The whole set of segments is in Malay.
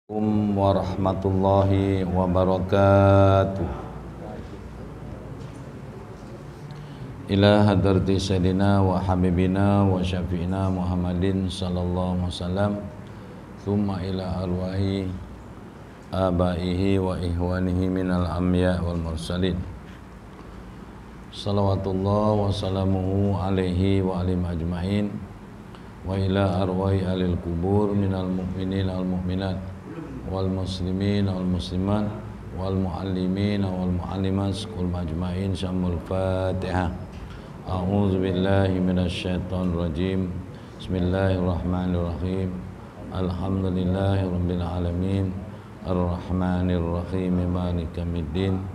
Assalamualaikum warahmatullahi wabarakatuh. Ila hadrati sayyidina wa habibina wa syafi'ina Muhammadin sallallahu alaihi wasallam, thumma ila arwahi abaihi wa ihwanihi minal anbiya wal mursalin. Salawatullah wa salamuhu alaihi wa alim ajma'in wa ila arwahi alil kubur minal mu'minin wal mu'minat wal muslimin wal muslimat wal muallimin wal muallimat kul majma'in syamul Fatihah. A'udzu billahi minasyaitonir rajim. Bismillahirrahmanirrahim. Alhamdulillahi rabbil alamin. Arrahmanir rahim. Maliki yaumiddin.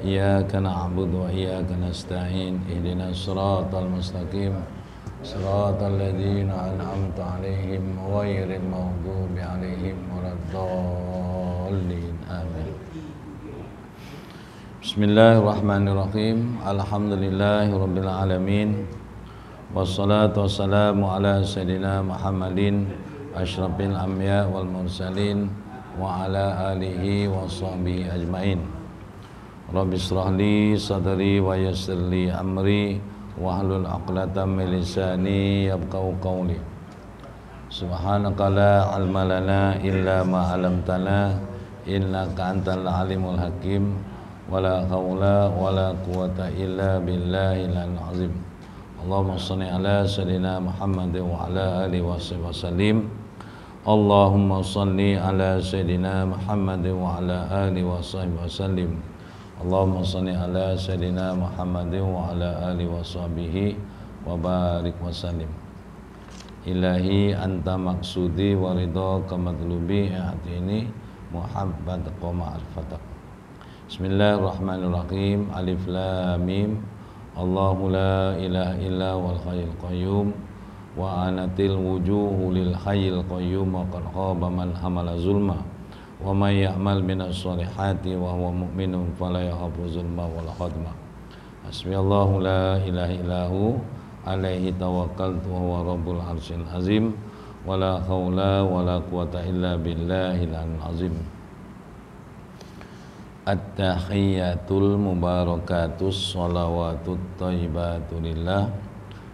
Iyyaka na'budu wa iyyaka nasta'in. Ihdinas siratal mustaqim. Siratal ladzina an'amta 'alaihim ghairil maghdubi 'alaihim waladdallin. Amin. Bismillahirrahmanirrahim. Alhamdulillahirabbil alamin. Wassalatu wassalamu ala sayyidina Muhammadin asyrafil anbiya wal mursalin wa ala alihi washabihi ajmain. Rabbi shrah li sadri wa yassir li amri wahlul 'uqdatam min lisani yafqahu qawli. Subhanaka la 'ilma lana illa ma 'allamtana innaka antal alimul hakim. Wala haula wala quwata illa billahil azim. Allahumma shalli ala sayyidina Muhammad wa ala alihi wasallim. Allahumma shalli ala sayyidina Muhammad wa ala alihi wasallim. Allahumma salli ala sayyidina Muhammadin wa ala alihi washabihi wa barik wa sallim. Ilahi anta maksudi wa ridha kamatlubi atini muhabbat wa ma'rifatak. Bismillahirrahmanirrahim. Alif lam mim. Allahu la ilaha illa wal hayyul qayyum wa anatil wujuhu lil hayyil qayyum wa qad khaba man hamala zulma. Wa may ya'mal minas solihati wa huwa mu'minun fala yakhafu zulma wala khadma. Hasbiyallahu la ilaha illahu alaihi tawakkaltu wa huwa rabbul arsyil azim. Wala haula wala quwata illa billahil azim. At-tahiyyatul mubarakatus shalawatut thayyibatu lillah.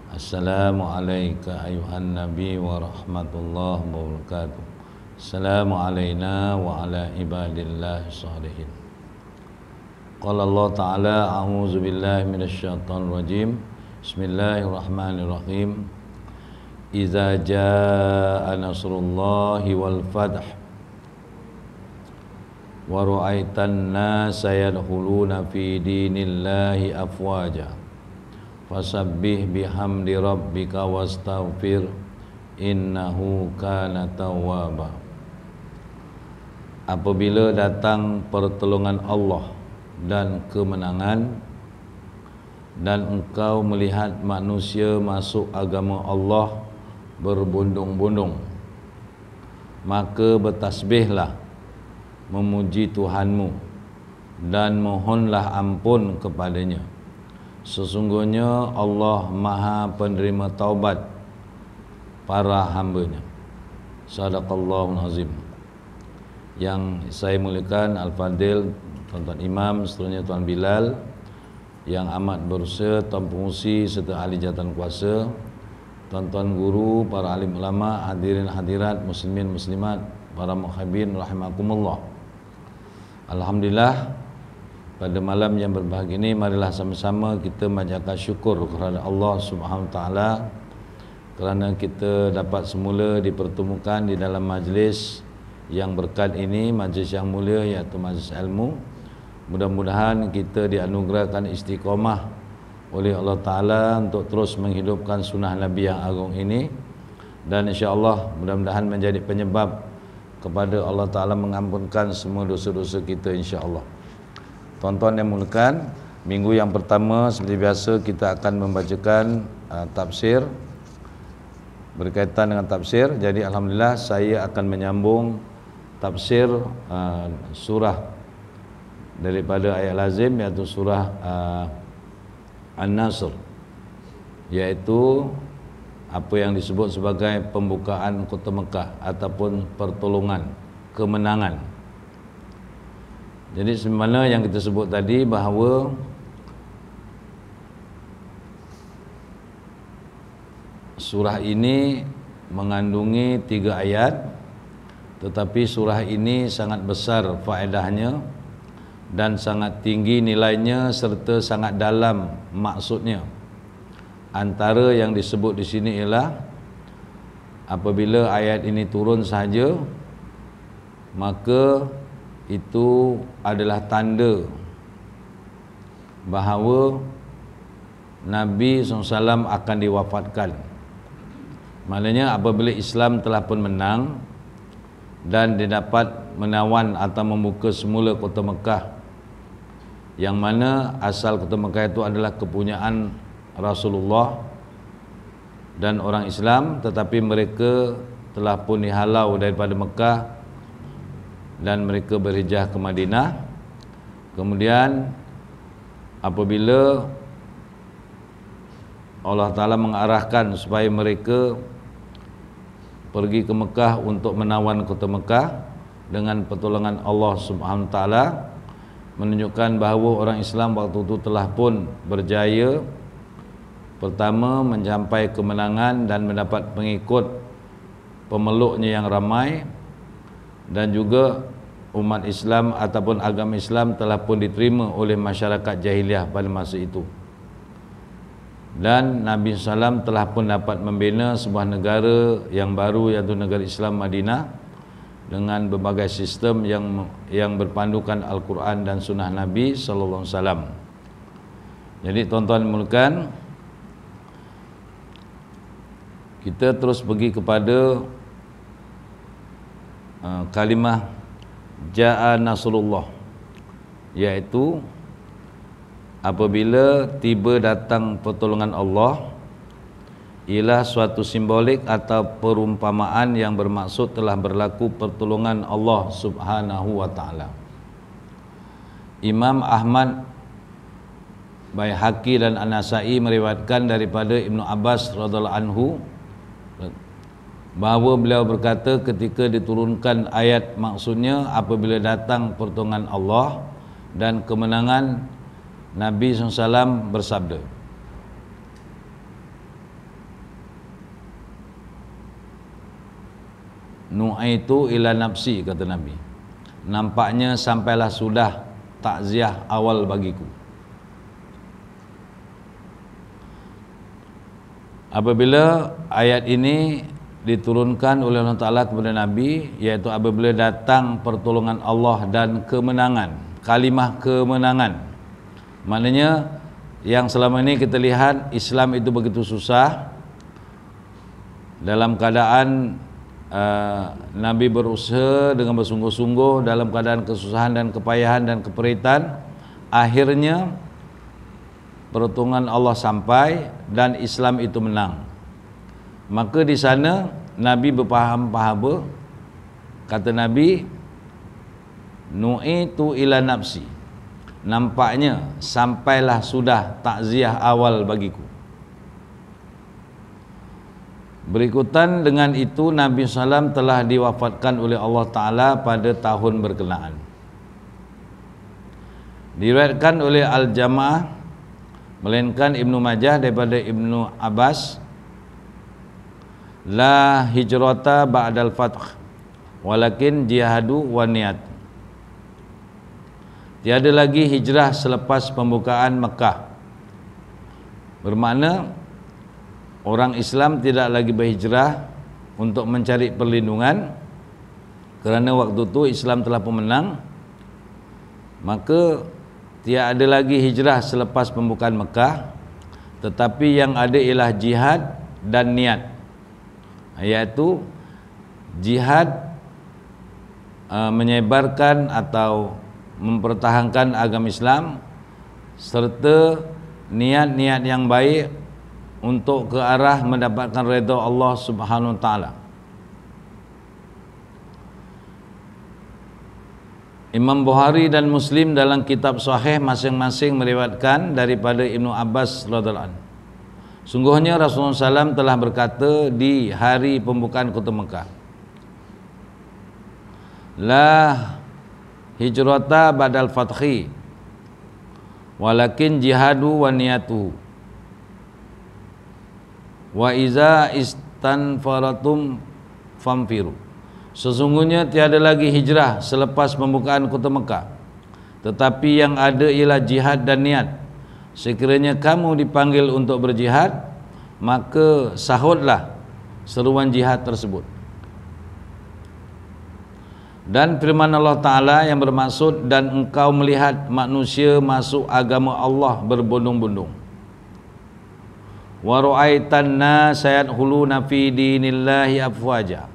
Assalamu alayka ayuhan nabi wa rahmatullahi wa barakatuh. Assalamu alayna wa ala ibadillah shalihin. Qala Allah Ta'ala a'udzu billahi minasyaitonir rajim. Bismillahirrahmanirrahim. Iza jaa nasrullahi wal fath wa ra'aitan nasa yadkhuluna fi dinillahi afwaja fasabbih bihamdi rabbika wastaghfir innahu kana tawwaba. Apabila datang pertolongan Allah dan kemenangan dan engkau melihat manusia masuk agama Allah berbondong-bondong, maka bertasbihlah memuji Tuhanmu dan mohonlah ampun kepadanya. Sesungguhnya Allah Maha penerima taubat para hambanya. Sadaqallahul azim. Yang saya muliakan Al-Fadil Tuan-Tuan Imam, seterusnya Tuan Bilal yang amat berusaha, Tuan Pengurusi serta ahli jawatan kuasa, Tuan-Tuan Guru, para alim ulama, hadirin hadirat, muslimin muslimat, para muhibbin rahimakumullah. Alhamdulillah, pada malam yang berbahagia ini marilah sama-sama kita menjaga syukur kepada Allah Subhanahu Wa Taala kerana kita dapat semula dipertemukan di dalam majlis yang berkat ini, majlis yang mulia iaitu majlis ilmu. Mudah-mudahan kita dianugerahkan istiqamah oleh Allah Ta'ala untuk terus menghidupkan sunnah Nabi yang agung ini, dan insya-Allah mudah-mudahan menjadi penyebab kepada Allah Ta'ala mengampunkan semua dosa-dosa kita insya-Allah. Tuan-tuan yang muliakan, minggu yang pertama seperti biasa kita akan membacakan tafsir, berkaitan dengan tafsir. Jadi alhamdulillah saya akan menyambung tafsir surah daripada ayat lazim, iaitu surah An-Nasr, iaitu apa yang disebut sebagai pembukaan kota Mekah ataupun pertolongan kemenangan. Jadi sebagaimana yang kita sebut tadi bahawa surah ini mengandungi 3 ayat, tetapi surah ini sangat besar faedahnya dan sangat tinggi nilainya serta sangat dalam maksudnya. Antara yang disebut di sini ialah apabila ayat ini turun sahaja, maka itu adalah tanda bahawa Nabi SAW akan diwafatkan. Maknanya apabila Islam telah pun menang dan dia dapat menawan atau membuka semula kota Mekah, yang mana asal kota Mekah itu adalah kepunyaan Rasulullah dan orang Islam, tetapi mereka telah pun dihalau daripada Mekah dan mereka berhijrah ke Madinah. Kemudian apabila Allah Ta'ala mengarahkan supaya mereka pergi ke Mekah untuk menawan kota Mekah dengan pertolongan Allah Subhanahu Wa Ta'ala, menunjukkan bahawa orang Islam waktu itu telah pun berjaya. Pertama, mencapai kemenangan dan mendapat pengikut pemeluknya yang ramai, dan juga umat Islam ataupun agama Islam telah pun diterima oleh masyarakat jahiliah pada masa itu. Dan Nabi SAW telah pun dapat membina sebuah negara yang baru, iaitu negara Islam Madinah, dengan berbagai sistem yang berpandukan Al-Quran dan Sunnah Nabi SAW. Jadi tuan-tuan dimulakan, kita terus pergi kepada kalimah Ja'a Nasrullah, iaitu apabila tiba datang pertolongan Allah, ialah suatu simbolik atau perumpamaan yang bermaksud telah berlaku pertolongan Allah Subhanahu wa Ta'ala. Imam Ahmad, Baihaqi dan An-Nasa'i meriwayatkan daripada Ibnu Abbas radhiyallahu anhu bahawa beliau berkata ketika diturunkan ayat, maksudnya apabila datang pertolongan Allah dan kemenangan, Nabi SAW bersabda, "Nu'aitu ila nafsi," kata Nabi, nampaknya sampailah sudah takziah awal bagiku. Apabila ayat ini diturunkan oleh Allah Ta'ala kepada Nabi, iaitu apabila datang pertolongan Allah dan kemenangan, kalimah kemenangan, maknanya yang selama ini kita lihat Islam itu begitu susah, dalam keadaan Nabi berusaha dengan bersungguh-sungguh dalam keadaan kesusahan dan kepayahan dan keperitan, akhirnya pertolongan Allah sampai dan Islam itu menang. Maka di sana Nabi berfaham bahawa, kata Nabi, "Nu'itu ila nafsi," nampaknya sampailah sudah takziah awal bagiku. Berikutan dengan itu, Nabi SAW telah diwafatkan oleh Allah Ta'ala pada tahun berkenaan. Diriwayatkan oleh Al-Jamaah, melainkan Ibnu Majah daripada Ibnu Abbas, "La hijrata ba'dal fath, walakin jihadu wa niat." Tiada lagi hijrah selepas pembukaan Mekah. Bermakna orang Islam tidak lagi berhijrah untuk mencari perlindungan, kerana waktu itu Islam telah pemenang. Maka tiada lagi hijrah selepas pembukaan Mekah, tetapi yang ada ialah jihad dan niat, iaitu jihad menyebarkan atau mempertahankan agama Islam, serta niat-niat yang baik untuk ke arah mendapatkan redha Allah Subhanahu Wa Ta'ala. Imam Bukhari dan Muslim dalam kitab Sahih masing-masing meriwayatkan daripada Ibnu Abbas radhiyallahu anhu, sungguhnya Rasulullah SAW telah berkata di hari pembukaan kota Mekah, la hijrata badal fathi walakin jihadu wa niyatu wa iza istanfaratum famfiru. Sesungguhnya tiada lagi hijrah selepas pembukaan kota Mekah, tetapi yang ada ialah jihad dan niat. Sekiranya kamu dipanggil untuk berjihad, maka sahutlah seruan jihad tersebut. Dan firman Allah Ta'ala yang bermaksud, dan engkau melihat manusia masuk agama Allah berbondong-bondong. Wa ra'aitan nasa yadkhuluna fi dinillahi afwaja.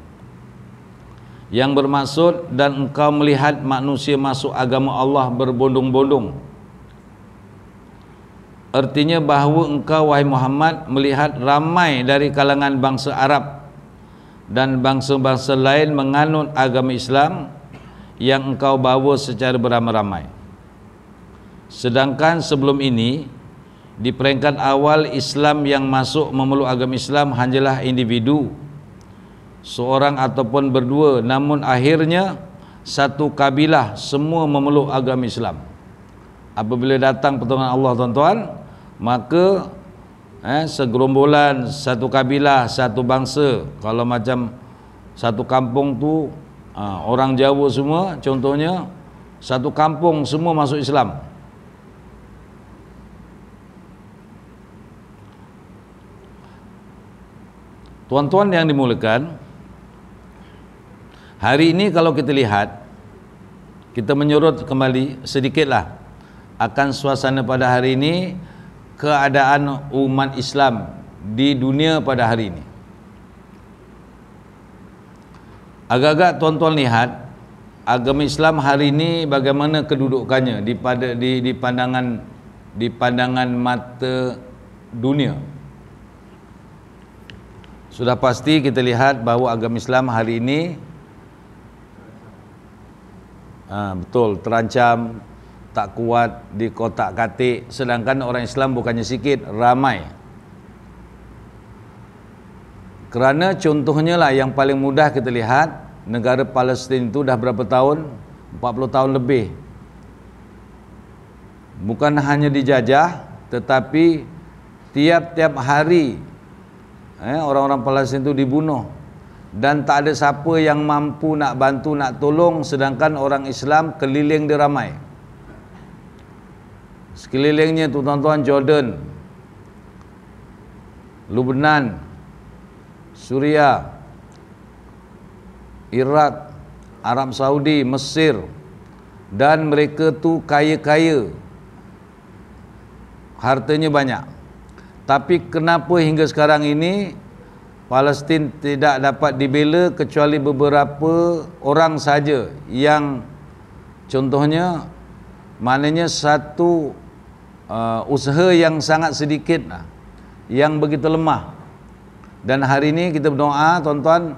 Yang bermaksud, dan engkau melihat manusia masuk agama Allah berbondong-bondong. Artinya bahawa engkau, wahai Muhammad, melihat ramai dari kalangan bangsa Arab dan bangsa-bangsa lain menganut agama Islam yang engkau bawa secara beramai-ramai. Sedangkan sebelum ini, di peringkat awal Islam yang masuk memeluk agama Islam hanyalah individu, seorang ataupun berdua, namun akhirnya satu kabilah semua memeluk agama Islam. Apabila datang pertolongan Allah, tuan-tuan, maka segerombolan, satu kabilah, satu bangsa. Kalau macam satu kampung tu orang Jawa semua, contohnya satu kampung semua masuk Islam. Tuan-tuan yang dimuliakan, hari ini kalau kita lihat, kita menyorot kembali sedikitlah akan suasana pada hari ini, keadaan umat Islam di dunia pada hari ini. Agak-agak tuan-tuan lihat agama Islam hari ini bagaimana kedudukannya di pandangan mata dunia. Sudah pasti kita lihat bahawa agama Islam hari ini betul terancam, tak kuat, dikotak-katik. Sedangkan orang Islam bukannya sikit, ramai. Kerana contohnya lah yang paling mudah kita lihat, negara Palestin itu dah berapa tahun? 40 tahun lebih. Bukan hanya dijajah, tetapi tiap-tiap hari orang-orang Palestin itu dibunuh. Dan tak ada siapa yang mampu nak bantu, nak tolong. Sedangkan orang Islam keliling dia ramai. Sekelilingnya tu tuan-tuan, Jordan, Lebanon, Suria, Iraq, Arab Saudi, Mesir, dan mereka tu kaya-kaya, hartanya banyak. Tapi kenapa hingga sekarang ini Palestin tidak dapat dibela kecuali beberapa orang saja yang contohnya, maknanya satu usaha yang sangat sedikit yang begitu lemah. Dan hari ini kita berdoa, tuan-tuan,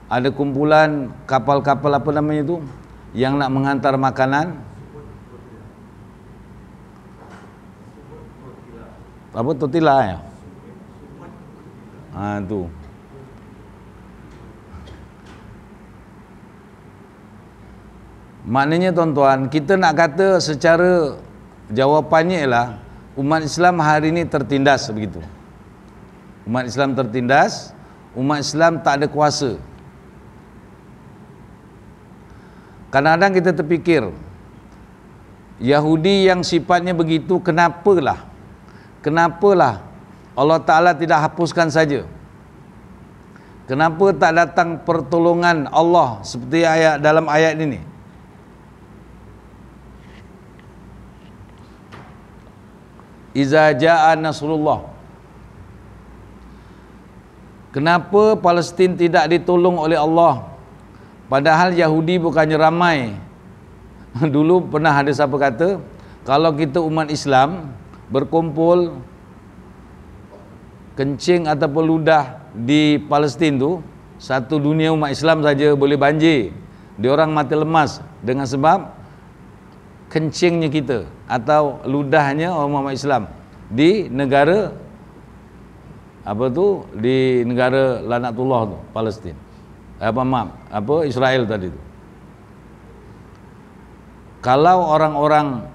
ada kumpulan kapal-kapal apa namanya itu yang nak menghantar makanan, apa totila ya, tu maknanya tuan-tuan, kita nak kata secara jawapannya ialah umat Islam hari ini tertindas begitu. Umat Islam tertindas, umat Islam tak ada kuasa. Kadang-kadang kita terfikir, Yahudi yang sifatnya begitu, kenapalah Allah Ta'ala tidak hapuskan saja? Kenapa tak datang pertolongan Allah seperti dalam ayat ini? Iza ja'a nasrullah. Kenapa Palestin tidak ditolong oleh Allah? Padahal Yahudi bukannya ramai. Dulu pernah ada siapa kata, kalau kita umat Islam berkumpul kencing ataupun ludah di Palestin tu, satu dunia umat Islam saja boleh banjir. Dia orang mati lemas dengan sebab kencingnya kita atau ludahnya orang umat Islam di negara di negara Lanatullah tu, Palestin. Israel tadi tu. kalau orang-orang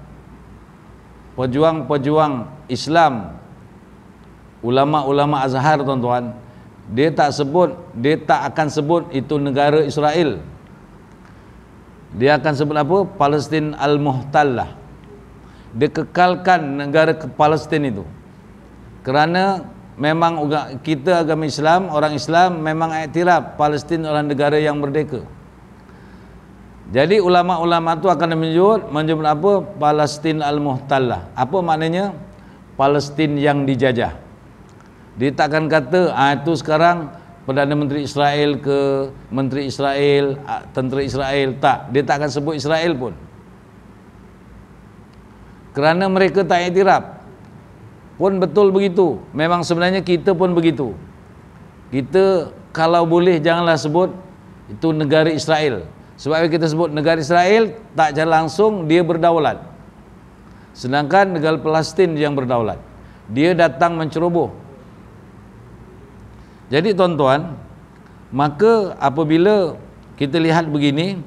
pejuang-pejuang Islam, ulama-ulama Azhar tuan-tuan, dia tak akan sebut itu negara Israel. Dia akan sebut apa? Palestin al-Muhtallah. Dia kekalkan negara Palestin itu. Kerana memang kita agama Islam, orang Islam memang iktiraf Palestin adalah negara yang merdeka. Jadi ulama-ulama itu akan menyebut apa? Palestin al-Muhtallah. Apa maknanya? Palestin yang dijajah. Dia takkan kata itu sekarang Perdana Menteri Israel ke Menteri Israel, tentera Israel. Tak, dia tak akan sebut Israel pun. Kerana mereka tak iktiraf. Pun betul begitu. Memang sebenarnya kita pun begitu. Kita kalau boleh janganlah sebut itu negara Israel. Sebab kita sebut negara Israel, tak jalan langsung dia berdaulat. Sedangkan negara Palestin yang berdaulat. Dia datang menceroboh. Jadi tuan-tuan, maka apabila kita lihat begini,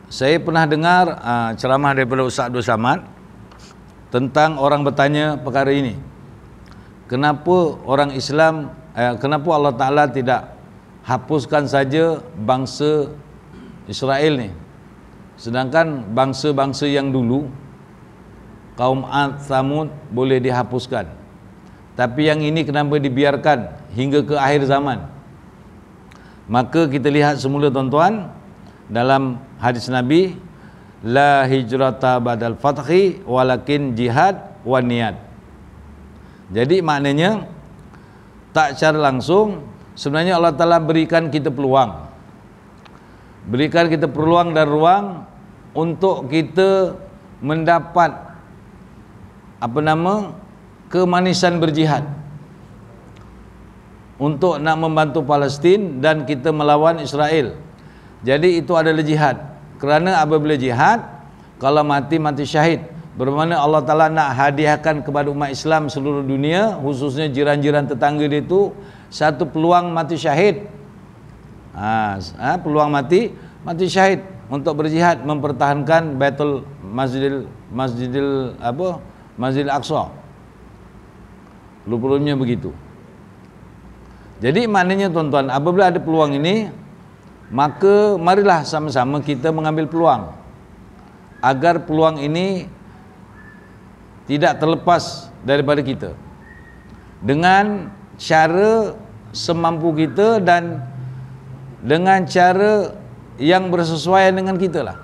saya pernah dengar ceramah daripada Ustaz Abdul Samad tentang orang bertanya perkara ini. Kenapa orang Islam, kenapa Allah Ta'ala tidak hapuskan saja bangsa Israel ni, sedangkan bangsa-bangsa yang dulu, kaum Ad, Thamud boleh dihapuskan, tapi yang ini kenapa dibiarkan hingga ke akhir zaman? Maka kita lihat semula tuan-tuan, dalam hadis Nabi, la hijrata badal fathi walakin jihad wa niat. Jadi maknanya tak secara langsung sebenarnya Allah Ta'ala berikan kita peluang, berikan kita peluang dan ruang untuk kita mendapat kemanisan berjihad untuk nak membantu Palestin dan kita melawan Israel. Jadi itu adalah jihad. Kerana apabila jihad, kalau mati syahid, bermakna Allah Ta'ala nak hadiahkan kepada umat Islam seluruh dunia, khususnya jiran-jiran tetangga dia itu, satu peluang mati syahid. Peluang mati syahid untuk berjihad mempertahankan Masjidil Aqsa. Rupanya begitu. Jadi maknanya tuan-tuan, apabila ada peluang ini, maka marilah sama-sama kita mengambil peluang agar peluang ini tidak terlepas daripada kita, dengan cara semampu kita dan dengan cara yang bersesuaian dengan kita lah.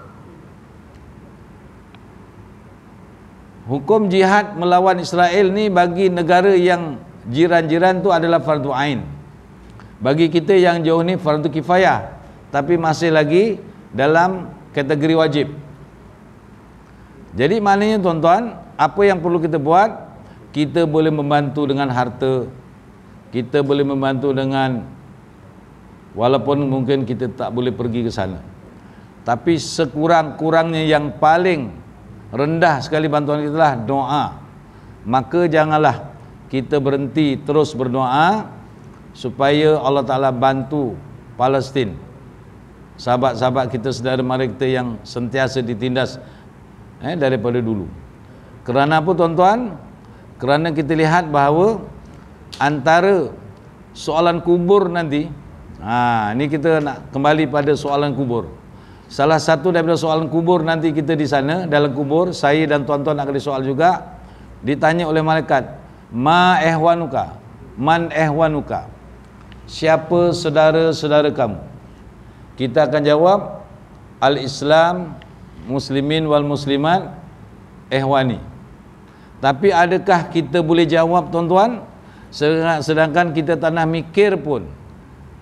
Hukum jihad melawan Israel ni bagi negara yang jiran-jiran tu adalah fardu ain. Bagi kita yang jauh ni fardu kifayah, tapi masih lagi dalam kategori wajib. Jadi maknanya tuan-tuan, apa yang perlu kita buat? Kita boleh membantu dengan harta, kita boleh membantu dengan, walaupun mungkin kita tak boleh pergi ke sana, tapi sekurang-kurangnya yang paling rendah sekali bantuan kita lah doa. Maka janganlah kita berhenti terus berdoa supaya Allah Ta'ala bantu Palestin, sahabat-sahabat kita, saudara mara kita yang sentiasa ditindas daripada dulu. Kerana apa tuan-tuan? Kerana kita lihat bahawa antara soalan kubur nanti, ini kita nak kembali pada soalan kubur. Salah satu daripada soalan kubur nanti kita di sana, dalam kubur, saya dan tuan-tuan akan disoal juga, ditanya oleh malaikat, ma ehwanuka, man ehwanuka, siapa saudara-saudara kamu? Kita akan jawab, al-Islam, muslimin wal muslimat, ehwani. Tapi adakah kita boleh jawab tuan-tuan, sedangkan kita tak nak mikir pun,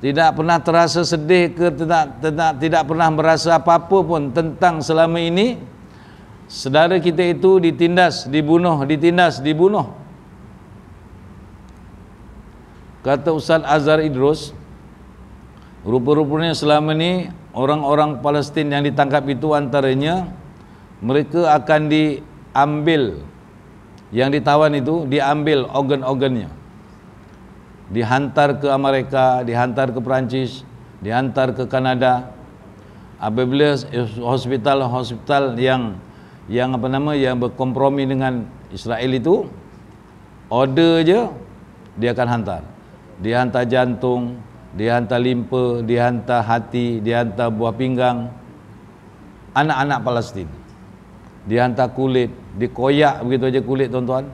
tidak pernah terasa sedih ke, tidak pernah merasa apa-apa pun tentang selama ini saudara kita itu ditindas, dibunuh, Kata Ustaz Azhar Idrus, rupa-rupanya selama ni orang-orang Palestin yang ditangkap itu antaranya mereka akan diambil, yang ditawan itu diambil organ-organnya, dihantar ke Amerika, dihantar ke Perancis, dihantar ke Kanada. Apabila hospital yang apa nama, yang berkompromi dengan Israel itu, order je dia akan hantar. Dia hantar jantung, dia hantar limpa, dia hantar hati, dia hantar buah pinggang anak-anak Palestin. Dia hantar kulit, dikoyak begitu aja kulit, tuan-tuan,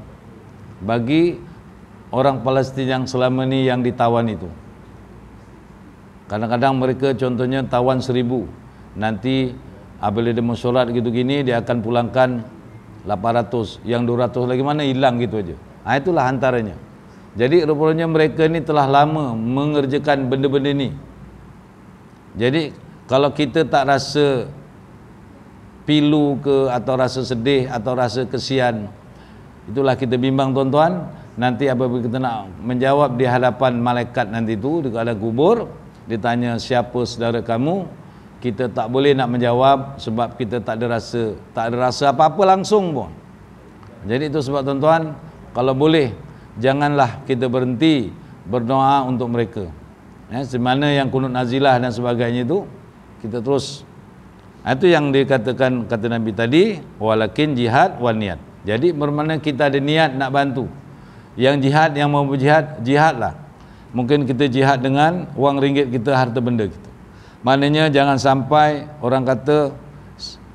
bagi orang Palestin yang selama ni yang ditawan itu. Kadang-kadang mereka contohnya tawan 1000, nanti apabila dia mesyuarat gitu gini, dia akan pulangkan 800, yang 200 lagi mana, hilang gitu aja. Itulah antaranya. Jadi rupanya mereka ni telah lama mengerjakan benda-benda ni. Jadi kalau kita tak rasa pilu ke, atau rasa sedih, atau rasa kesian, itulah kita bimbang, tuan-tuan. Nanti apabila kita nak menjawab di hadapan malaikat nanti tu di alam kubur, ditanya siapa saudara kamu, kita tak boleh nak menjawab sebab kita tak ada rasa apa-apa langsung pun. Jadi itu sebab, tuan-tuan, kalau boleh janganlah kita berhenti berdoa untuk mereka. Semana yang kunut nazilah dan sebagainya itu, kita terus. Itu yang dikatakan kata Nabi tadi, walakin jihad wan niat. Jadi bermakna kita ada niat nak bantu. Yang jihad, yang mau berjihad, jihadlah. Mungkin kita jihad dengan wang ringgit kita, harta benda kita. Maknanya jangan sampai orang kata,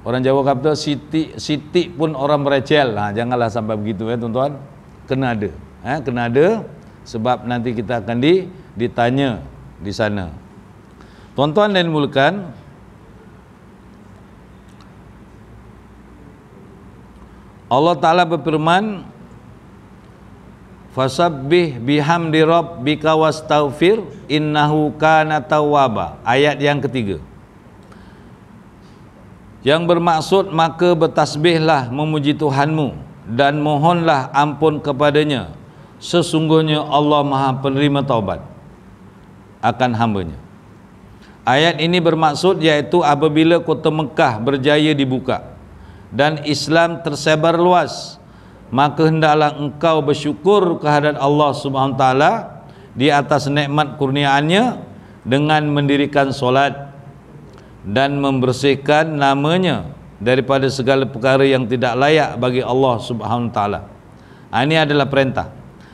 orang Jawa kata sitik pun orang merecel. Janganlah sampai begitu, tuan-tuan. Kena ada. Kena ada, sebab nanti kita akan ditanya di sana. Tuan-tuan dan dimulakan, Allah Ta'ala berfirman, fasabbih bihamdi rabbika wastaghfir innahu kana tawwaba. Ayat yang ketiga, yang bermaksud maka bertasbihlah memuji Tuhanmu dan mohonlah ampun kepadanya, sesungguhnya Allah Maha penerima taubat akan hambanya. Ayat ini bermaksud iaitu apabila kota Mekah berjaya dibuka dan Islam tersebar luas, maka hendaklah engkau bersyukur kehadrat Allah Subhanahu taala di atas nikmat kurniaannya dengan mendirikan solat dan membersihkan namanya daripada segala perkara yang tidak layak bagi Allah Subhanahu taala. Ini adalah perintah.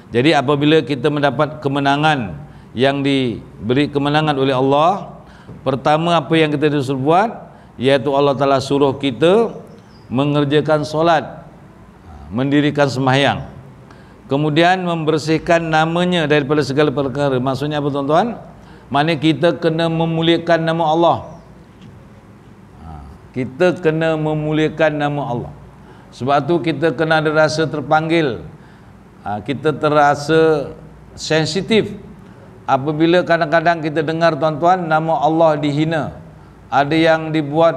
Jadi apabila kita mendapat kemenangan, yang diberi kemenangan oleh Allah, pertama apa yang kita disuruh buat, iaitu Allah Ta'ala suruh kita mengerjakan solat, mendirikan sembahyang, kemudian membersihkan namanya daripada segala perkara. Maksudnya apa, tuan-tuan? Maknanya kita kena memuliakan nama Allah. Kita kena memuliakan nama Allah. Sebab tu kita kena ada rasa terpanggil, kita terasa sensitif apabila kadang-kadang kita dengar, tuan-tuan, nama Allah dihina. Ada yang dibuat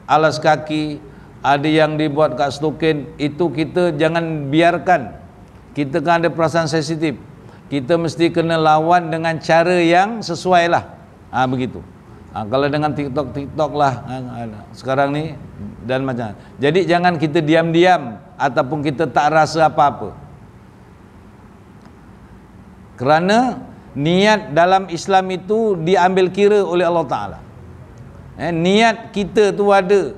alas kaki, ada yang dibuat kat stokin. Itu kita jangan biarkan. Kita kan ada perasaan sensitif, kita mesti kena lawan dengan cara yang sesuai lah. Begitu. Kalau dengan TikTok lah sekarang ni dan macam, jadi jangan kita diam-diam ataupun kita tak rasa apa-apa. Kerana niat dalam Islam itu diambil kira oleh Allah Ta'ala. Niat kita tu ada,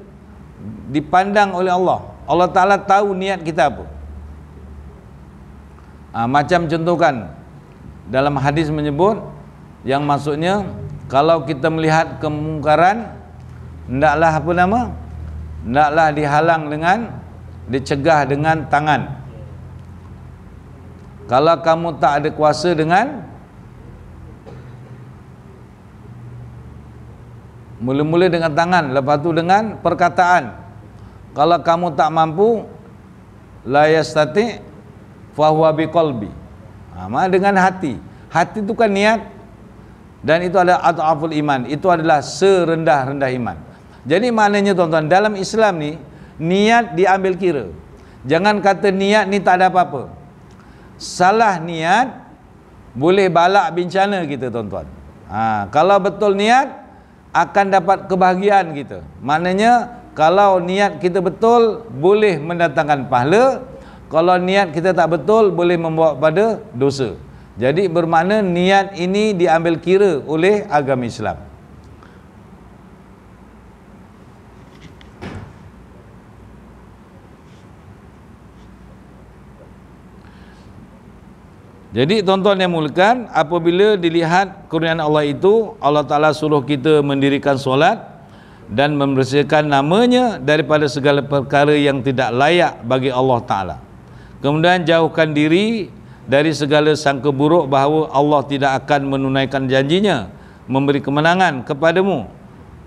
dipandang oleh Allah. Allah Ta'ala tahu niat kita apa. Macam contohkan, dalam hadis menyebut, yang maksudnya kalau kita melihat kemungkaran, hendaklah apa nama? Hendaklah dihalang dengan, dicegah dengan tangan. Kalau kamu tak ada kuasa, dengan mula-mula dengan tangan, lepas tu dengan perkataan. Kalau kamu tak mampu, la yastati fahuwa biqalbi, dengan hati. Hati itu kan niat, dan itu adalah adhaful iman, itu adalah serendah-rendah iman. Jadi maknanya, tuan-tuan, dalam Islam ni niat diambil kira. Jangan kata niat ni tak ada apa-apa. Salah niat boleh balak bencana kita, tuan-tuan. Kalau betul niat, akan dapat kebahagiaan kita. Maknanya kalau niat kita betul, boleh mendatangkan pahala. Kalau niat kita tak betul, boleh membawa pada dosa. Jadi bermakna niat ini diambil kira oleh agama Islam. Jadi tuan-tuan yang muliakan, apabila dilihat kurniaan Allah itu, Allah Ta'ala suruh kita mendirikan solat dan membersihkan namanya daripada segala perkara yang tidak layak bagi Allah Ta'ala. Kemudian jauhkan diri dari segala sangka buruk bahawa Allah tidak akan menunaikan janjinya memberi kemenangan kepadamu,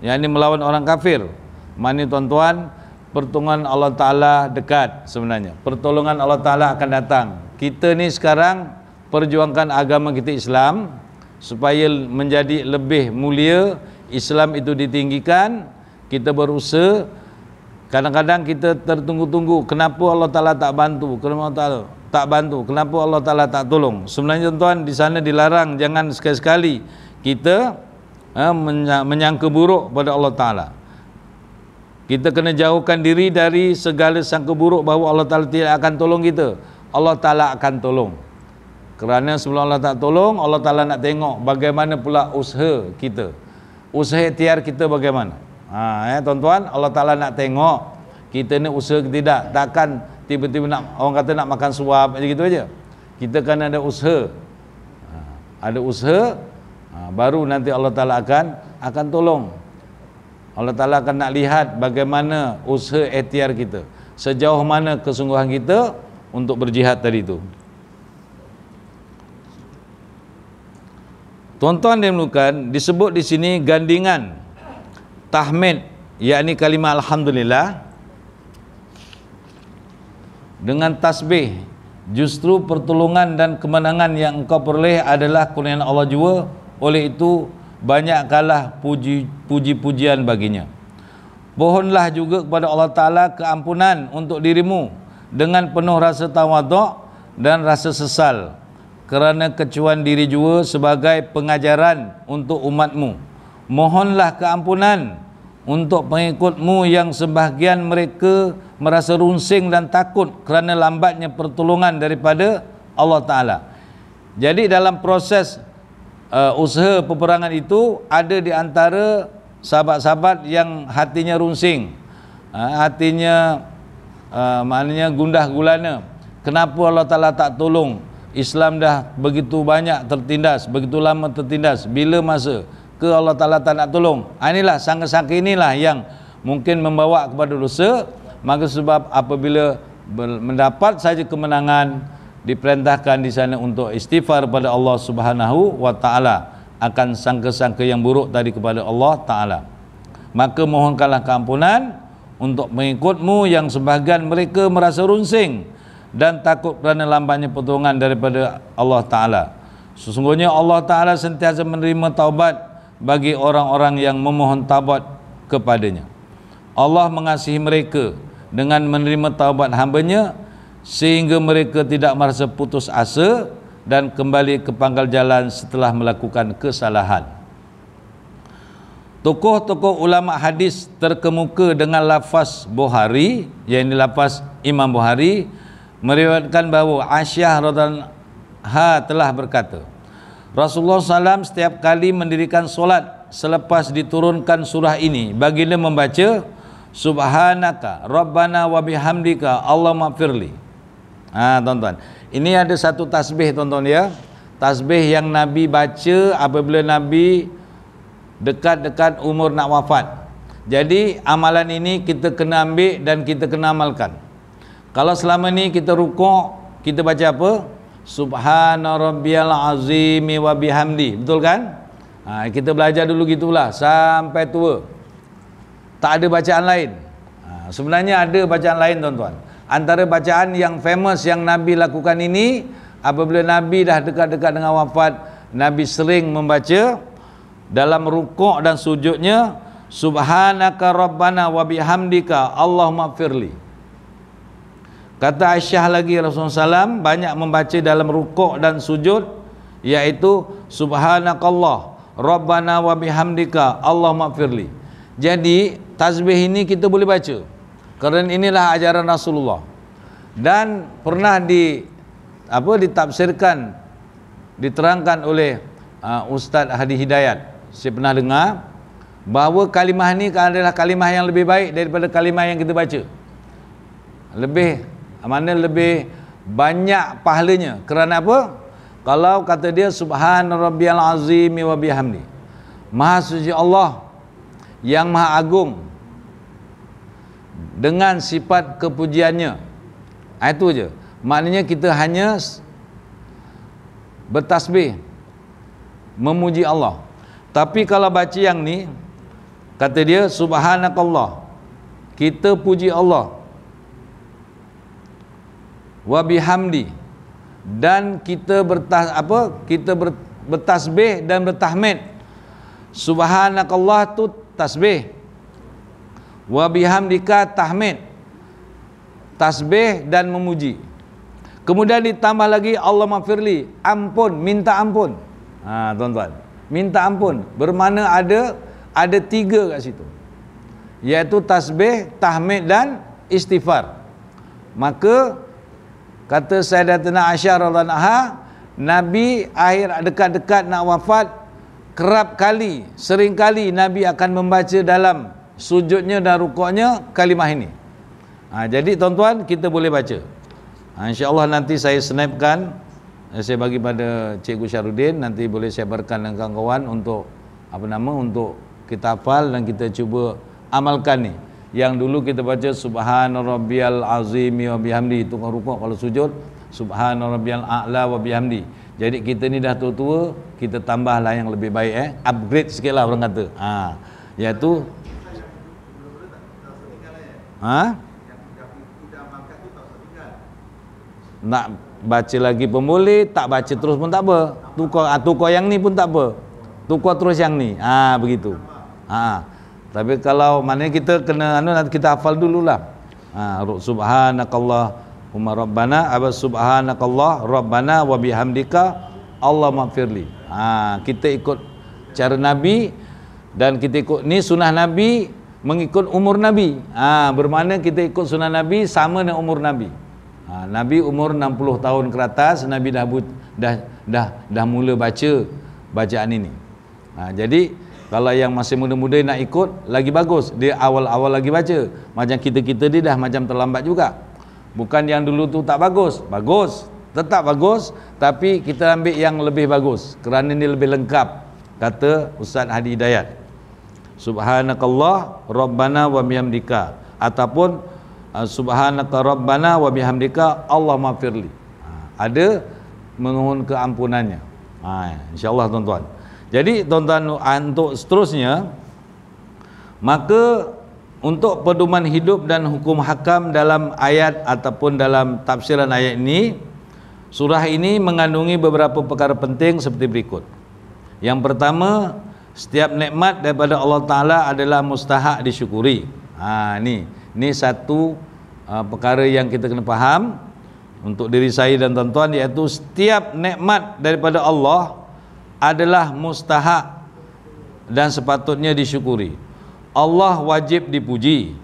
yang ini melawan orang kafir. Maknanya tuan-tuan, pertolongan Allah Ta'ala dekat sebenarnya. Pertolongan Allah Ta'ala akan datang. Kita ni sekarang perjuangkan agama kita Islam supaya menjadi lebih mulia, Islam itu ditinggikan. Kita berusaha, kadang-kadang kita tertunggu-tunggu kenapa Allah Ta'ala tak bantu, kenapa Allah Ta'ala tak bantu, kenapa Allah Ta'ala tak tolong. Sebenarnya tuan-tuan, di sana dilarang, jangan sekali-sekali kita menyangka buruk pada Allah Ta'ala. Kita kena jauhkan diri dari segala sangka buruk bahawa Allah Ta'ala tidak akan tolong kita. Allah Ta'ala akan tolong. Kerana sebelum Allah tak tolong, Allah Ta'ala nak tengok bagaimana pula usaha kita, usaha ikhtiar kita bagaimana. Tuan-tuan, Allah Ta'ala nak tengok kita ni usaha ke tidak. Takkan tiba-tiba nak, orang kata nak makan suap macam gitu aja. Kita kan ada usaha, ada usaha, baru nanti Allah Ta'ala akan tolong. Allah Ta'ala akan nak lihat bagaimana usaha ikhtiar kita, sejauh mana kesungguhan kita untuk berjihad tadi itu. Tuan-tuan dan puan, disebut di sini gandingan tahmid, yakni kalimah alhamdulillah dengan tasbih. Justru pertolongan dan kemenangan yang engkau peroleh adalah kurniaan Allah jua. Oleh itu banyakkanlah puji-pujian baginya. Pohonlah juga kepada Allah Ta'ala keampunan untuk dirimu dengan penuh rasa tawaduk dan rasa sesal, kerana kecuan diri jua sebagai pengajaran untuk umatmu. Mohonlah keampunan untuk pengikutmu yang sebahagian mereka merasa runsing dan takut kerana lambatnya pertolongan daripada Allah Ta'ala. Jadi dalam proses usaha peperangan itu, ada di antara sahabat-sahabat yang hatinya runsing, hatinya maknanya gundah gulana. Kenapa Allah Ta'ala tak tolong? Islam dah begitu banyak tertindas, begitu lama tertindas, bila masa ke Allah Ta'ala tak nak tolong? Inilah sangka-sangka inilah yang mungkin membawa kepada dosa. Maka sebab apabila mendapat saja kemenangan, diperintahkan di sana untuk istighfar pada Allah Subhanahu wa Ta'ala akan sangka-sangka yang buruk tadi kepada Allah Ta'ala. Maka mohonkanlah keampunan untuk mengikutmu yang sebahagian mereka merasa runsing dan takut kerana lambatnya pertolongan daripada Allah Ta'ala. Sesungguhnya Allah Ta'ala sentiasa menerima taubat bagi orang-orang yang memohon taubat kepadanya. Allah mengasihi mereka dengan menerima taubat hambanya, sehingga mereka tidak merasa putus asa dan kembali ke pangkal jalan setelah melakukan kesalahan. Tokoh-tokoh ulama hadis terkemuka dengan lafaz Bukhari, yang ini lafaz Imam Bukhari, meriwayatkan bahawa Aisyah radhiyallahu anha telah berkata, Rasulullah SAW setiap kali mendirikan solat selepas diturunkan surah ini, baginda membaca Subhanaka Rabbana wa bihamdika Allahumma firli. Tuan-tuan, ini ada satu tasbih tuan-tuan ya, tasbih yang Nabi baca apabila Nabi dekat-dekat umur nak wafat. Jadi amalan ini kita kena ambil dan kita kena amalkan. Kalau selama ni kita rukuk, kita baca apa? Subhana rabbiyal azimi wa bihamdi, betul kan? Kita belajar dulu gitulah sampai tua. Tak ada bacaan lain. Sebenarnya ada bacaan lain tuan-tuan. Antara bacaan yang famous yang Nabi lakukan ini, apabila Nabi dah dekat-dekat dengan wafat, Nabi sering membaca dalam rukuk dan sujudnya, Subhanaka rabbana wa bihamdika Allahumma firli. Kata Aisyah lagi, Rasulullah SAW banyak membaca dalam rukuk dan sujud, iaitu Subhanakallah Rabbana wa bihamdika Allahumma firli. Jadi tasbih ini kita boleh baca, kerana inilah ajaran Rasulullah. Dan pernah ditafsirkan, diterangkan oleh Ustaz Hadi Hidayat. Saya pernah dengar bahawa kalimah ini adalah kalimah yang lebih baik daripada kalimah yang kita baca. Lebih banyak pahalanya. Kerana apa? Kalau kata dia subhana rabbiyal azimi wa bihamdi, maha suci Allah yang maha agung dengan sifat kepujiannya. Itu je. Maknanya kita hanya bertasbih memuji Allah. Tapi kalau baca yang ni, kata dia subhanakallah, kita puji Allah, wa bihamdi, dan kita bertasbih dan bertahmid. Subhanakallah tu tasbih, wa bihamdika tahmid, tasbih dan memuji. Kemudian ditambah lagi Allah maghfirli, ampun, minta ampun. Tuan-tuan, minta ampun bermakna ada 3 kat situ, iaitu tasbih, tahmid dan istighfar. Maka kata Sayyidatina Aisyah radhiyallahu anha, Nabi akhir dekat-dekat nak wafat, sering kali Nabi akan membaca dalam sujudnya dan rukuknya kalimah ini. Jadi tuan-tuan, kita boleh baca. InsyaAllah nanti saya snapkan, saya bagi pada Cikgu Syarudin, nanti boleh sebarkan dengan kawan-kawan untuk untuk kita hafal dan kita cuba amalkan ni. Yang dulu kita baca subhana rabbiyal azimi wa bihamdi, itu kan rukuk. Kalau sujud subhana rabbiyal a'la wa bihamdi. Jadi kita ni dah tua-tua, kita tambahlah yang lebih baik, upgrade sikitlah orang kata. Iaitu nak baca lagi pun boleh, tak baca terus pun tak apa. Tukar yang ni pun tak apa. Tukar terus yang ni. Begitu. Tapi kalau maknanya kita kena nanti kita hafal dululah. Subhanakallahumma rabbana, subhanakallah rabbana wa bihamdika Allah maghfirli. Kita ikut cara Nabi, dan kita ikut ni sunnah Nabi, mengikut umur Nabi. Bermakna kita ikut sunnah Nabi sama dengan umur Nabi. Nabi umur 60 tahun ke atas, Nabi dah mula baca bacaan ini. Jadi kalau yang masih muda-muda nak ikut, lagi bagus, dia awal-awal lagi baca. Macam kita ni dah macam terlambat juga. Bukan yang dulu tu tak bagus, tetap bagus, tapi kita ambil yang lebih bagus kerana ini lebih lengkap, kata Ustaz Hadi Hidayat. Subhanakallah rabbana wa bihamdika, ataupun subhanaka rabbana wa bihamdika Allah maghfirli. Ada memohon keampunannya. InsyaAllah tuan-tuan. Jadi tuan-tuan, untuk seterusnya, maka untuk pedoman hidup dan hukum hakam dalam ayat ataupun dalam tafsiran ayat ini, surah ini mengandungi beberapa perkara penting seperti berikut. Yang pertama, setiap nikmat daripada Allah Ta'ala adalah mustahak disyukuri. Ini satu perkara yang kita kena faham untuk diri saya dan tuan-tuan, iaitu setiap nikmat daripada Allah adalah mustahak dan sepatutnya disyukuri. Allah wajib dipuji.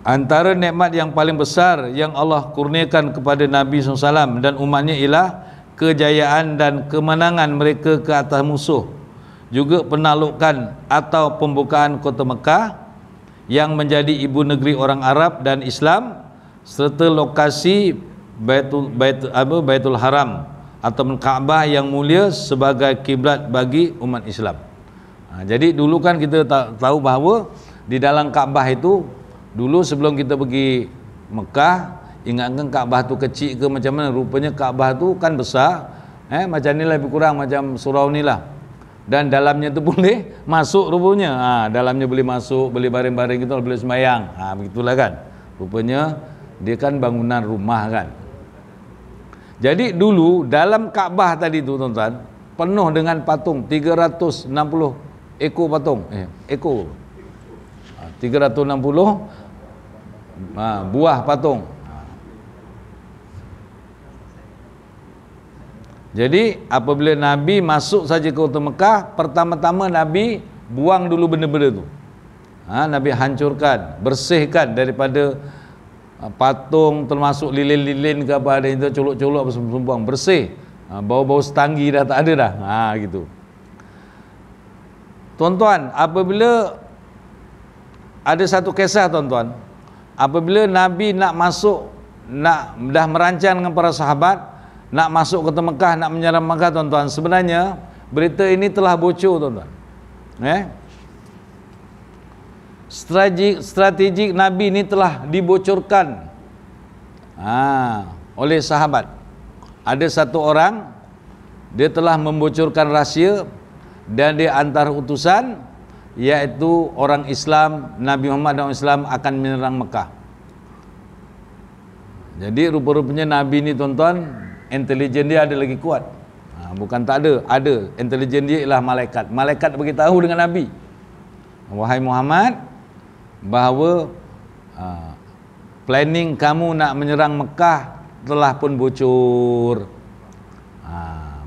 Antara nikmat yang paling besar yang Allah kurniakan kepada Nabi SAW dan umatnya ialah kejayaan dan kemenangan mereka ke atas musuh, juga penaklukan atau pembukaan kota Mekah yang menjadi ibu negeri orang Arab dan Islam, serta lokasi Baitul Haram atau Kaabah yang mulia sebagai kiblat bagi umat Islam. Jadi dulu kan kita tahu bahawa di dalam Kaabah itu, dulu sebelum kita pergi Mekah, ingatkan Kaabah tu kecil ke macam mana? Rupanya Kaabah tu kan besar, macam ni lah, lebih kurang macam surau ni lah. Dan dalamnya tu boleh masuk rupanya. Dalamnya boleh masuk, boleh baring-baring gitu, boleh sembahyang. Begitulah kan. Rupanya dia kan bangunan rumah kan. Jadi dulu dalam Kaabah tadi tu tuan-tuan, penuh dengan patung, 360 ekor patung. Ekor. 360 buah patung. Jadi apabila Nabi masuk saja ke kota Mekah, pertama-tama Nabi buang dulu benda-benda tu. Nabi hancurkan, bersihkan daripada patung, termasuk lilin-lilin ke apa ada itu, colok-colok apa semua, bersih. Bau-bau setanggi dah tak ada dah. Gitu. Tuan-tuan, apabila ada satu kisah tuan-tuan, apabila Nabi nak masuk, dah merancang dengan para sahabat, nak masuk kota Mekah, nak menyerang Mekah, tuan-tuan. Sebenarnya berita ini telah bocor, tuan-tuan. Strategi Nabi ini telah dibocorkan oleh sahabat. Ada satu orang, dia telah membocorkan rahsia dan dia antar utusan, iaitu orang Islam, Nabi Muhammad dan orang Islam akan menyerang Mekah. Jadi rupa-rupanya Nabi ni, tuan-tuan, intelijen dia ada lagi kuat. Bukan tak ada. Intelijen dia ialah malaikat. Malaikat beritahu dengan Nabi, wahai Muhammad, bahawa planning kamu nak menyerang Mekah telah pun bocor.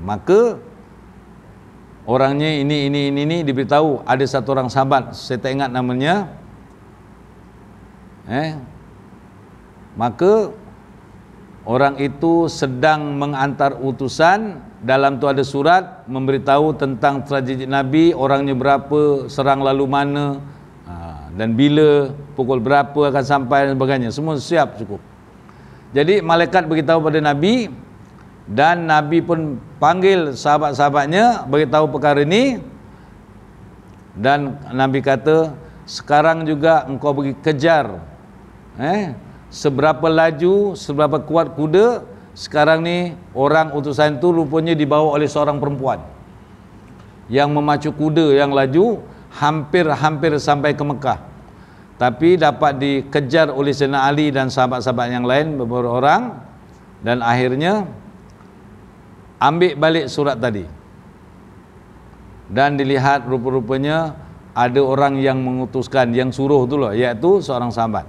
Maka orangnya ini diberitahu. Ada satu orang sahabat, saya tak ingat namanya. Maka orang itu sedang mengantar utusan. Dalam tu ada surat memberitahu tentang tragedi Nabi, orangnya berapa, serang lalu mana, dan bila, pukul berapa akan sampai dan sebagainya. Semua siap cukup. Jadi malaikat beritahu pada Nabi, dan Nabi pun panggil sahabat-sahabatnya beritahu perkara ini. Dan Nabi kata, sekarang juga engkau pergi kejar seberapa laju, seberapa kuat kuda. Sekarang ni orang utusan itu rupanya dibawa oleh seorang perempuan yang memacu kuda yang laju, hampir sampai ke Mekah, tapi dapat dikejar oleh Sayyidina Ali dan sahabat-sahabat yang lain, beberapa orang, dan akhirnya ambil balik surat tadi. Dan dilihat rupa-rupanya ada orang yang mengutuskan, yang suruh tu loh, iaitu seorang sahabat.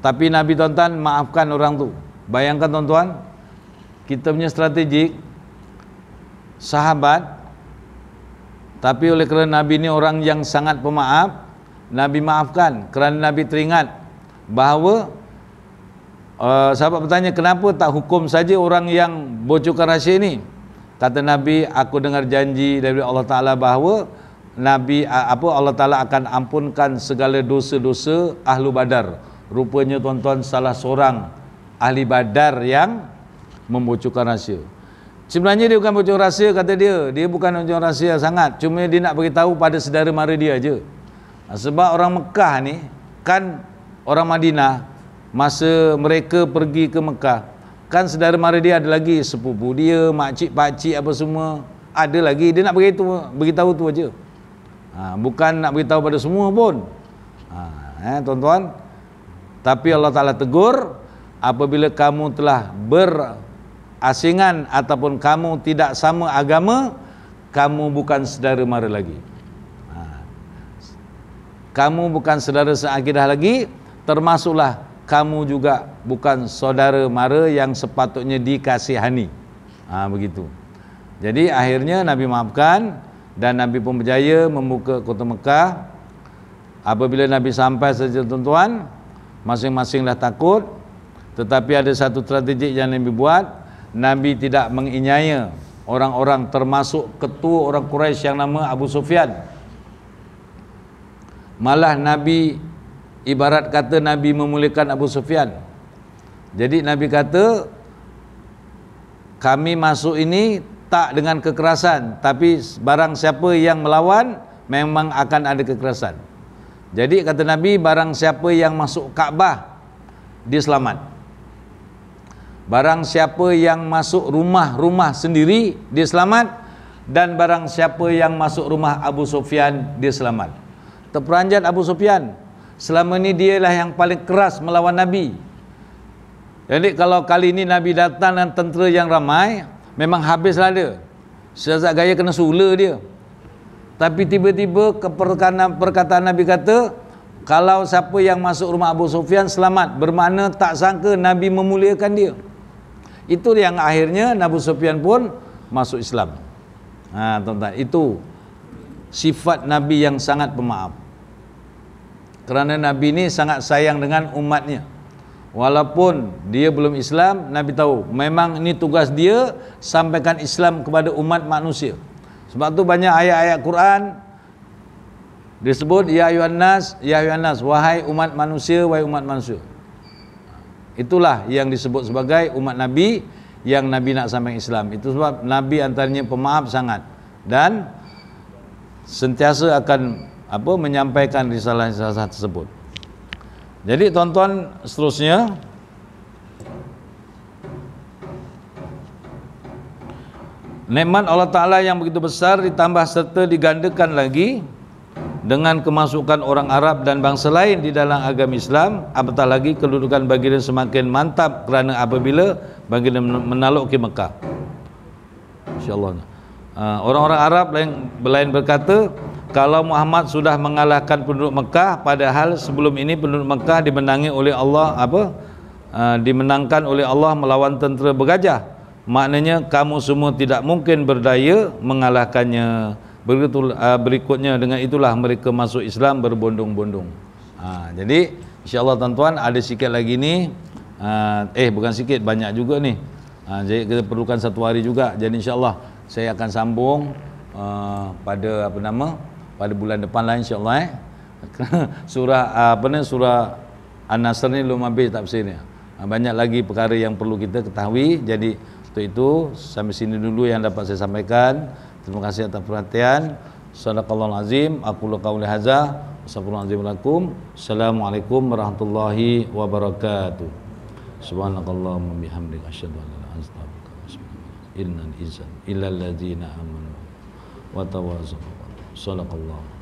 Tapi Nabi, tuan-tuan, maafkan orang tu. Bayangkan, tuan-tuan, kita punya strategik sahabat, tapi oleh kerana Nabi ni orang yang sangat pemaaf, Nabi maafkan. Kerana Nabi teringat bahawa sahabat bertanya, kenapa tak hukum saja orang yang bocorkan rahsia ini? Kata Nabi, aku dengar janji dari Allah Ta'ala bahawa Allah Ta'ala akan ampunkan segala dosa-dosa Ahlu Badar. Rupanya, tuan-tuan, salah seorang ahli Badar yang membocorkan rahsia. Sebenarnya dia bukan bocor rahsia, kata dia. Dia bukan bocor rahsia sangat. Cuma dia nak beritahu pada saudara mara dia aja. Sebab orang Mekah ni kan orang Madinah, masa mereka pergi ke Mekah, kan saudara mara dia ada lagi, sepupu dia, makcik, pakcik apa semua ada lagi. Dia nak beritahu tu aja. Bukan nak beritahu pada semua pun. Tuan-tuan, tapi Allah Ta'ala tegur, apabila kamu telah berasingan ataupun kamu tidak sama agama, kamu bukan saudara mara lagi. Kamu bukan saudara seakidah lagi, termasuklah kamu juga bukan saudara mara yang sepatutnya dikasihani. Begitu. Jadi akhirnya Nabi maafkan, dan Nabi pun berjaya membuka kota Mekah. Apabila Nabi sampai saja, tuan-tuan, masing-masing dah takut. Tetapi ada satu strategi yang Nabi buat. Nabi tidak menginyaya orang-orang, termasuk ketua orang Quraisy yang nama Abu Sufyan. Malah Nabi, ibarat kata Nabi memuliakan Abu Sufyan. Jadi Nabi kata, kami masuk ini tak dengan kekerasan, tapi barang siapa yang melawan memang akan ada kekerasan. Jadi kata Nabi, barang siapa yang masuk Kaabah, dia selamat. Barang siapa yang masuk rumah-rumah sendiri, dia selamat. Dan barang siapa yang masuk rumah Abu Sufyan, dia selamat. Terperanjat Abu Sufyan. Selama ni dialah yang paling keras melawan Nabi. Jadi kalau kali ini Nabi datang dengan tentera yang ramai, memang habislah dia. Sezat gaya kena sula dia. Tapi tiba-tiba perkataan Nabi kata, kalau siapa yang masuk rumah Abu Sufyan selamat, bermakna tak sangka Nabi memuliakan dia. Itu yang akhirnya Abu Sufyan pun masuk Islam. Tuan-tuan, itu sifat Nabi yang sangat pemaaf. Kerana Nabi ni sangat sayang dengan umatnya. Walaupun dia belum Islam, Nabi tahu memang ini tugas dia, sampaikan Islam kepada umat manusia. Sebab tu banyak ayat-ayat Quran disebut ya ayuhan nas, wahai umat manusia, wahai umat manusia. Itulah yang disebut sebagai umat Nabi yang Nabi nak sampaikan Islam. Itu sebab Nabi antaranya pemaaf sangat dan sentiasa akan menyampaikan risalah-risalah tersebut. Jadi tuan-tuan, seterusnya nikmat Allah Ta'ala yang begitu besar ditambah serta digandakan lagi dengan kemasukan orang Arab dan bangsa lain di dalam agama Islam, apatah lagi kedudukan baginda semakin mantap kerana apabila baginda menaluk ke Mekah. InsyaAllah. Orang-orang Arab lain berkata, kalau Muhammad sudah mengalahkan penduduk Mekah, padahal sebelum ini penduduk Mekah dimenangi oleh Allah dimenangkan oleh Allah melawan tentera bergajah. Maknanya kamu semua tidak mungkin berdaya mengalahkannya. Berikutnya dengan itulah mereka masuk Islam berbondong-bondong. Jadi insya-Allah tuan-tuan, ada sikit lagi ni, bukan sikit, banyak juga ni. Jadi kita perlukan satu hari juga. Jadi insya-Allah saya akan sambung pada pada bulan depan lah insya-Allah. Surah surah An-Nasr ni belum habis tafsir ni. Banyak lagi perkara yang perlu kita ketahui. Jadi untuk itu sampai sini dulu yang dapat saya sampaikan. Terima kasih atas perhatian. Shadaqallahul azim. Aqulu qawli hadza. Assalamualaikum warahmatullahi wabarakatuh. Subhanakallahumma bihamdika asyhadu an la ilaha illa anta astaghfiruka wa atubu ilaik. Illal ladzina amanu wa tawassaw. Shadaqallah.